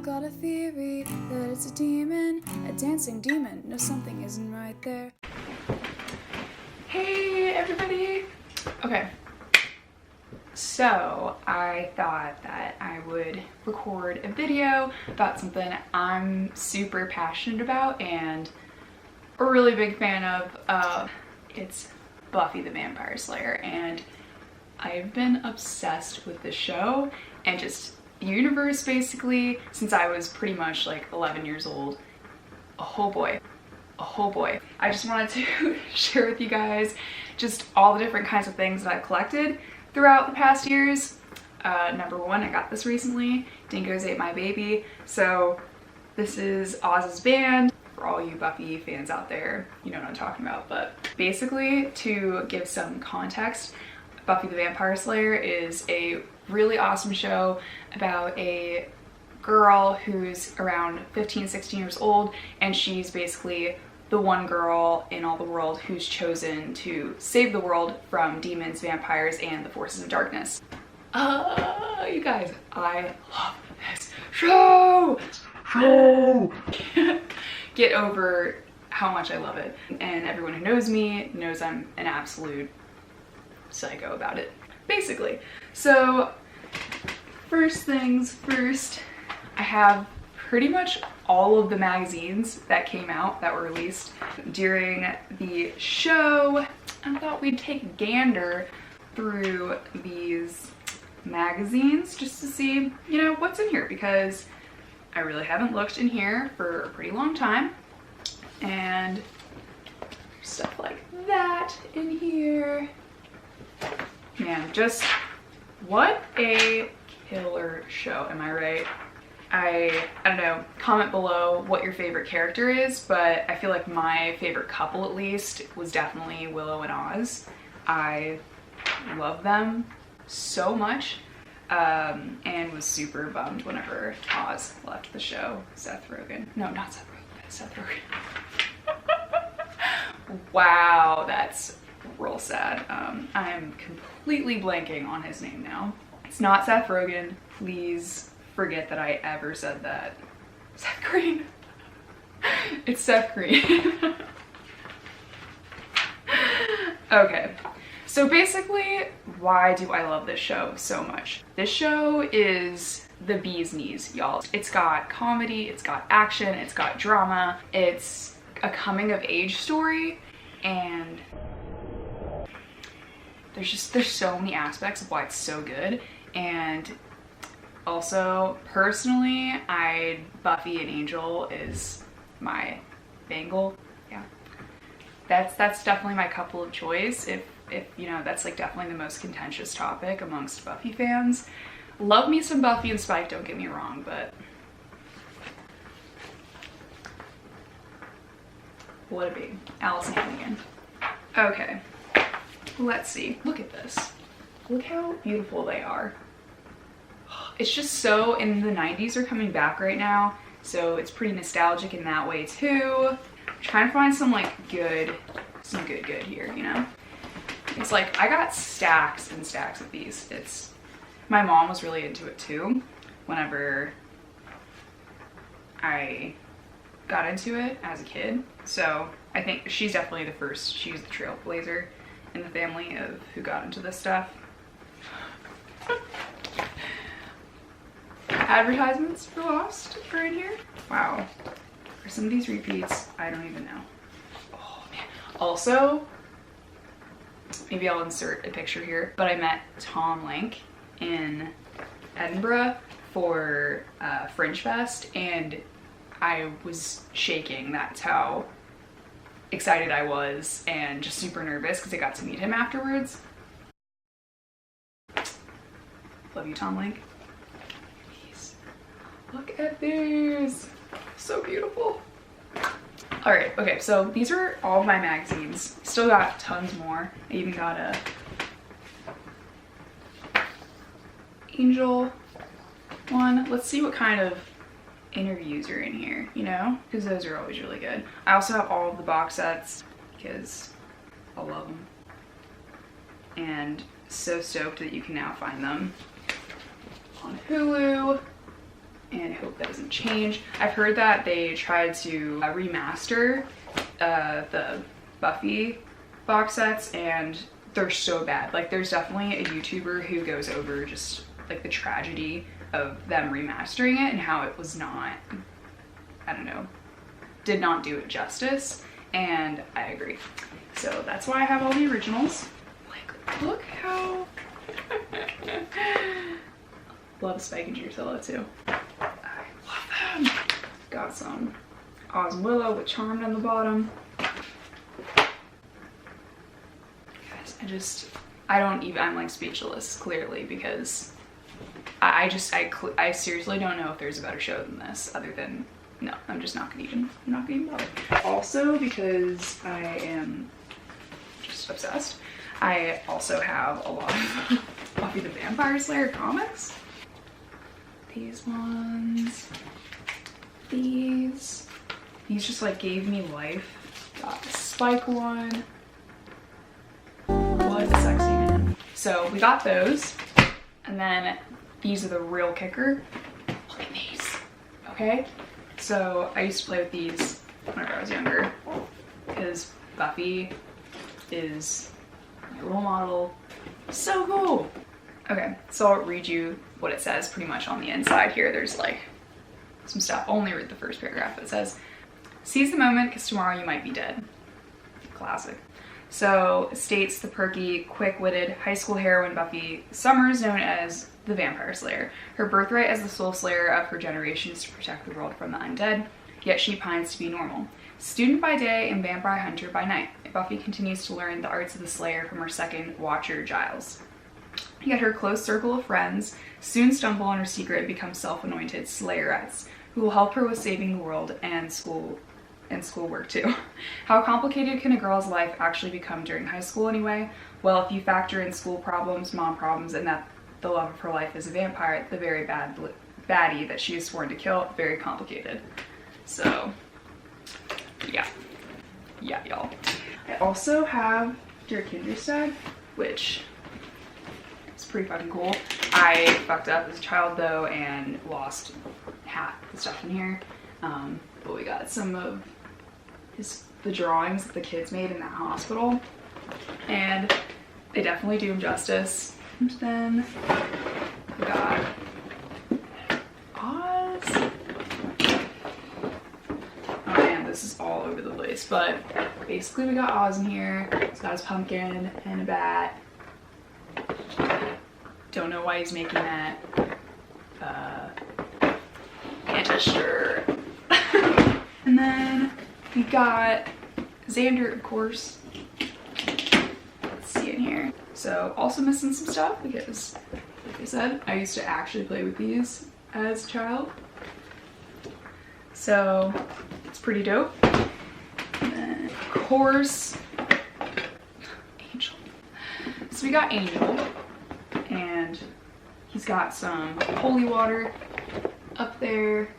got a theory that it's a demon, a dancing demon. No, something isn't right there. Hey everybody! Okay, so I thought that I would record a video about something I'm super passionate about and a really big fan of. It's Buffy the Vampire Slayer, and I've been obsessed with this show and just the universe basically since I was pretty much like 11 years old. Oh boy. I just wanted to share with you guys just all the different kinds of things that I've collected throughout the past years. Number one, I got this recently. Dingoes Ate My Baby. So this is Oz's band. For all you Buffy fans out there, you know what I'm talking about. But basically, to give some context, Buffy the Vampire Slayer is a really awesome show about a girl who's around 15, 16 years old, and she's basically the one girl in all the world who's chosen to save the world from demons, vampires, and the forces of darkness. You guys, I love this show! Get over how much I love it. And everyone who knows me knows I'm an absolute psycho about it, basically. So first things first, I have pretty much all of the magazines that came out that were released during the show. I thought we'd take a gander through these magazines just to see, you know, what's in here, because I really haven't looked in here for a pretty long time. And stuff like that in here. Man, just what a killer show, am I right? I don't know, comment below what your favorite character is, but I feel like my favorite couple at least was definitely Willow and Oz. I love them so much, and was super bummed whenever Oz left the show. Seth Rogen. No, not Seth Rogen. Seth Rogen. Wow, that's real sad. I am completely blanking on his name now. It's not Seth Rogen. Please forget that I ever said that. Seth Green. It's Seth Green. Okay, so basically, why do I love this show so much? This show is the bee's knees, y'all. It's got comedy, it's got action, it's got drama, it's a coming of age story, and there's so many aspects of why it's so good. And also, personally, Buffy and Angel is my bangle. Yeah, that's definitely my couple of choice. If you know, that's like definitely the most contentious topic amongst Buffy fans. Love me some Buffy and Spike, don't get me wrong, but what a big Alice Hannigan. Okay, let's see. Look at this. Look how beautiful they are. It's just so, in the 90s are coming back right now, so it's pretty nostalgic in that way too. I'm trying to find some like good here, you know? It's like, I got stacks and stacks of these. My mom was really into it too, whenever I got into it as a kid. So I think she's definitely the first, she's the trailblazer in the family of who got into this stuff. Advertisements for Lost are in here. Wow. For some of these repeats, I don't even know. Oh man. Also, maybe I'll insert a picture here, but I met Tom Link in Edinburgh for Fringe Fest, and I was shaking. That's how excited I was, and just super nervous because I got to meet him afterwards. Love you, Tom Link. Look at these, so beautiful. All right, okay, so these are all of my magazines. Still got tons more. I even got a Angel one. Let's see what kind of interviews are in here, you know, because those are always really good. I also have all of the box sets because I love them, and so stoked that you can now find them on Hulu and I hope that doesn't change. I've heard that they tried to remaster the Buffy box sets, and they're so bad. Like, there's definitely a YouTuber who goes over just like the tragedy of them remastering it and how it was not, I don't know, did not do it justice, and I agree. So that's why I have all the originals. Like, look how love Spike and Drusilla too. I love them. Got some Oz and Willow with Charmed on the bottom. Guys, I'm like speechless, clearly, because I seriously don't know if there's a better show than this, other than, no, I'm not gonna even bother. Also, because I am just obsessed, I also have a lot of Buffy the Vampire Slayer comics. These ones, these just like gave me life. Got the Spike one. What a sexy man. So we got those, and then these are the real kicker. Look at these, okay? So I used to play with these whenever I was younger, because Buffy is my role model. So cool. Okay, so I'll read you what it says pretty much on the inside here. There's like some stuff. I'll only read the first paragraph. It says, "Seize the moment, because tomorrow you might be dead." Classic. So states the perky, quick-witted high school heroine Buffy Summers, known as the Vampire Slayer. Her birthright as the soul slayer of her generation is to protect the world from the undead, yet she pines to be normal. Student by day and vampire hunter by night, Buffy continues to learn the arts of the Slayer from her second watcher, Giles. Yet her close circle of friends soon stumble on her secret and become self-anointed Slayerettes, who will help her with saving the world and schoolwork too. How complicated can a girl's life actually become during high school anyway? Well, if you factor in school problems, mom problems, and that the love of her life is a vampire, the very baddie that she is sworn to kill, very complicated. So, yeah, y'all. I also have Dear Kinderstag, which is pretty fucking cool. I fucked up as a child though and lost half the stuff in here. But we got some of the drawings that the kids made in that hospital, and they definitely do him justice. And then we got Oz. Oh man, this is all over the place, but basically we got Oz in here. He's got his pumpkin and a bat. Don't know why he's making that. Can't just sure. And then we got Xander, of course. Let's see in here. So also missing some stuff because, like I said, I used to actually play with these as a child. So it's pretty dope. And then, of course, Angel. So we got Angel, and he's got some holy water up there.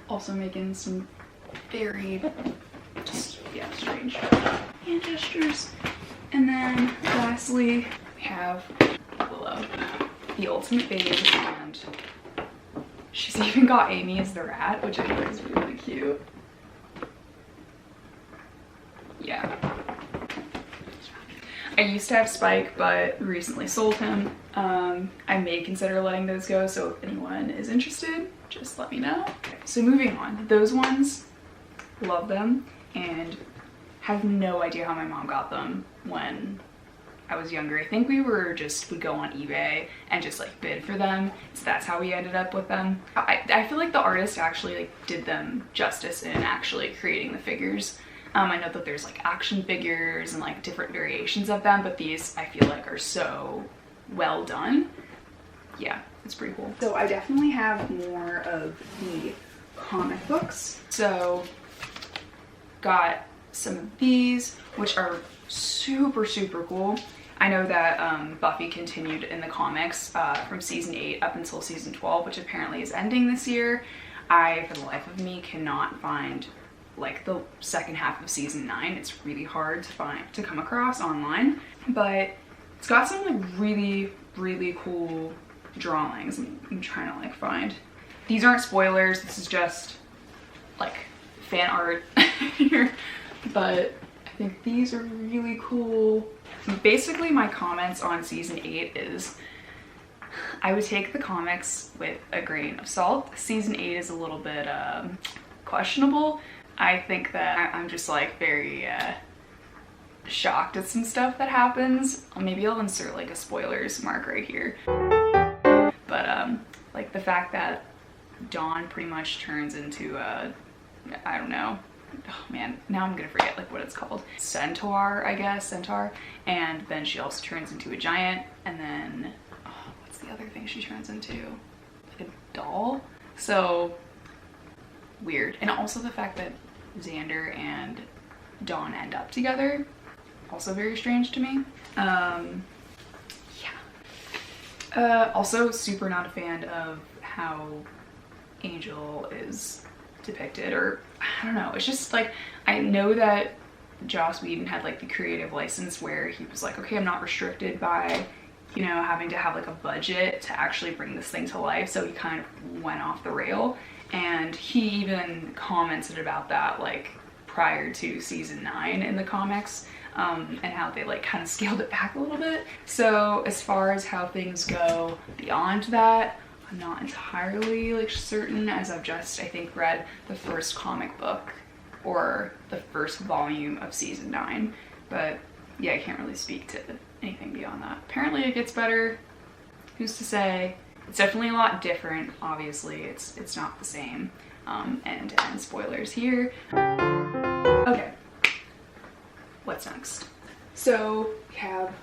Also making some very strange hand gestures. And then lastly we have Willow, the ultimate babe, and she's even got Amy as the rat, which I think is really cute. Yeah. I used to have Spike, but recently sold him. I may consider letting those go, so if anyone is interested, just let me know. Okay, so moving on, those ones, love them, and have no idea how my mom got them when I was younger. I think we would go on eBay and just like bid for them, so that's how we ended up with them. I feel like the artist actually like did them justice in actually creating the figures. I know that there's like action figures and like different variations of them, but these I feel like are so well done. Yeah, it's pretty cool. So I definitely have more of the comic books. So got some of these, which are super cool. I know that Buffy continued in the comics from season 8 up until season 12, which apparently is ending this year. I, for the life of me, cannot find like the second half of season 9. It's really hard to come across online, but it's got some like really cool drawings. I'm trying to like find these aren't spoilers, this is just like fan art here, but I think these are really cool. Basically my comments on season 8 is I would take the comics with a grain of salt. Season 8 is a little bit questionable. I think that I'm just like very shocked at some stuff that happens. Maybe I'll insert like a spoilers mark right here. But like the fact that Dawn pretty much turns into a, I don't know, oh man, now I'm gonna forget like what it's called. Centaur, I guess, centaur. And then she also turns into a giant, and then, oh, what's the other thing she turns into? Like a doll? So, weird. And also the fact that Xander and Dawn end up together, also very strange to me. Also super not a fan of how Angel is depicted, or I don't know, it's just like, I know that Joss Whedon had like the creative license where he was like, okay, I'm not restricted by, you know, having to have like a budget to actually bring this thing to life, so he kind of went off the rail, and he even commented about that like prior to season 9 in the comics, and how they like kind of scaled it back a little bit. So as far as how things go beyond that, I'm not entirely like certain, as I've just, I think, read the first comic book or the first volume of season 9, but yeah, I can't really speak to anything beyond that. Apparently it gets better, who's to say? It's definitely a lot different, obviously, it's not the same, and spoilers here. Okay, what's next? So we have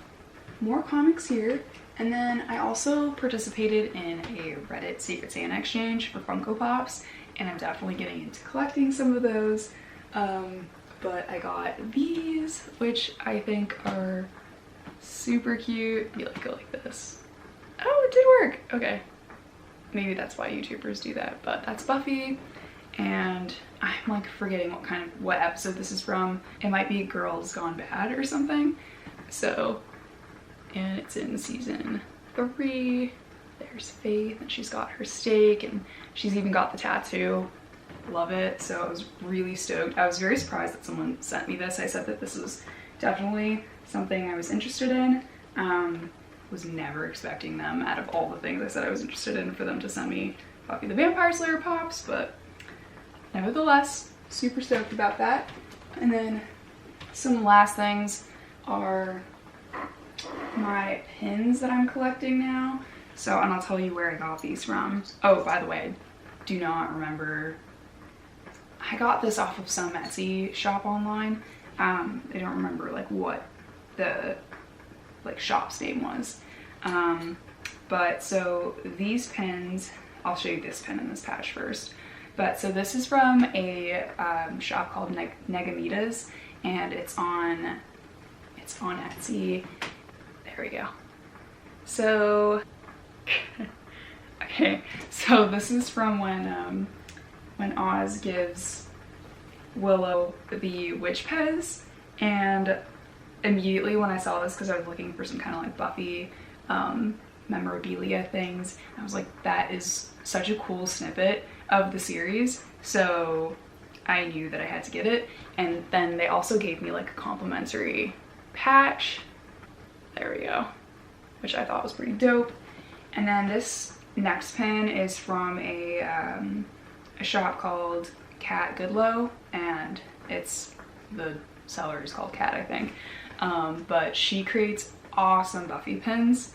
more comics here, and then I also participated in a Reddit Secret Santa exchange for Funko Pops, and I'm definitely getting into collecting some of those. But I got these, which I think are super cute. You like go like this. Oh, it did work. Okay. Maybe that's why YouTubers do that, but that's Buffy. And I'm like forgetting what episode this is from. It might be Girls Gone Bad or something. So, and it's in season 3. There's Faith, and she's got her stake, and she's even got the tattoo. Love it. So I was really stoked. I was very surprised that someone sent me this. I said that this was definitely something I was interested in. Was never expecting them, out of all the things I said I was interested in, for them to send me Buffy the Vampire Slayer pops, but nevertheless, super stoked about that. And then some last things are my pins that I'm collecting now. So, and I'll tell you where I got these from. Oh, by the way, I do not remember. I got this off of some Etsy shop online. I don't remember like what the like shop's name was. But so these pins, I'll show you this pin and this patch first. But so this is from a shop called Negamitas, and it's on Etsy. There we go. So okay, so this is from when Oz gives Willow the witch pez, and immediately when I saw this, because I was looking for some kind of like Buffy memorabilia things, I was like, that is such a cool snippet of the series, so I knew that I had to get it. And then they also gave me like a complimentary patch, there we go, which I thought was pretty dope. And then this next pin is from a shop called Cat Goodlow, and it's, the seller is called Cat, I think. But she creates awesome Buffy pins,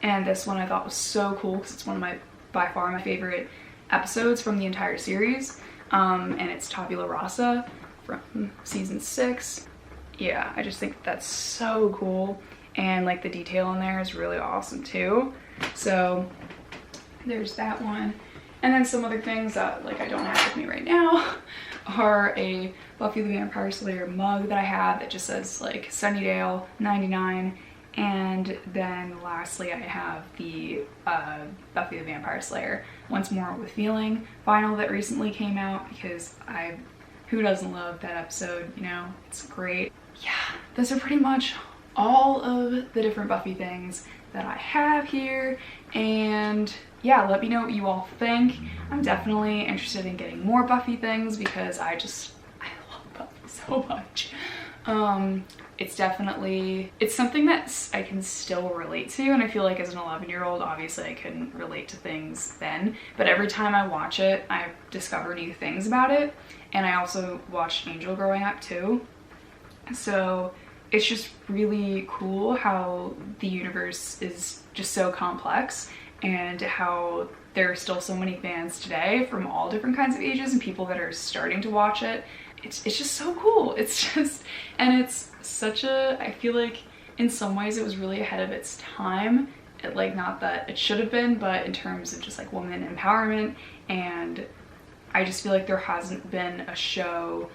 and this one I thought was so cool because it's one of my, by far my favorite episodes from the entire series, and it's Tabula Rasa from season 6. Yeah, I just think that's so cool, and like the detail in there is really awesome too. So there's that one. And then some other things that like I don't have with me right now are a Buffy the Vampire Slayer mug that I have that just says like Sunnydale 99, and then lastly I have the Buffy the Vampire Slayer Once More with Feeling vinyl that recently came out, because who doesn't love that episode, you know, it's great. Yeah, those are pretty much all of the different Buffy things that I have here, and yeah, let me know what you all think. I'm definitely interested in getting more Buffy things because I love Buffy so much. It's something that I can still relate to, and I feel like as an 11-year-old, obviously I couldn't relate to things then, but every time I watch it, I discover new things about it. And I also watched Angel growing up too. So it's just really cool how the universe is just so complex, and how there are still so many fans today from all different kinds of ages and people that are starting to watch it. It's just so cool. And it's such a, I feel like in some ways it was really ahead of its time. Like, not that it should have been, but in terms of just like woman empowerment. And I just feel like there hasn't been a show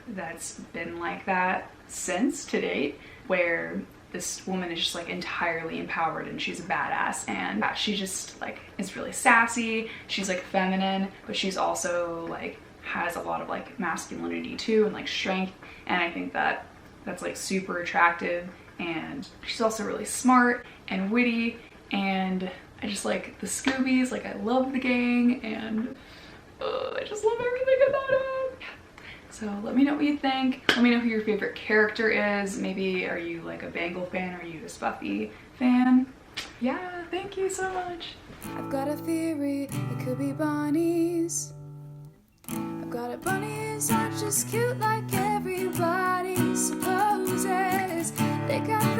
that's been like that since to date, where this woman is just like entirely empowered and she's a badass, and she just like is really sassy. She's like feminine, but she's also like has a lot of like masculinity too, and like strength. And I think that that's like super attractive. And she's also really smart and witty, and I just like the Scoobies. Like, I love the gang, and I just love everything about it. So let me know what you think. Let me know who your favorite character is. Maybe are you like a Bangle fan, or are you just Buffy fan? Yeah, thank you so much. I've got a theory, it could be bunnies. I've got a bunnies aren't just cute like everybody supposes. They got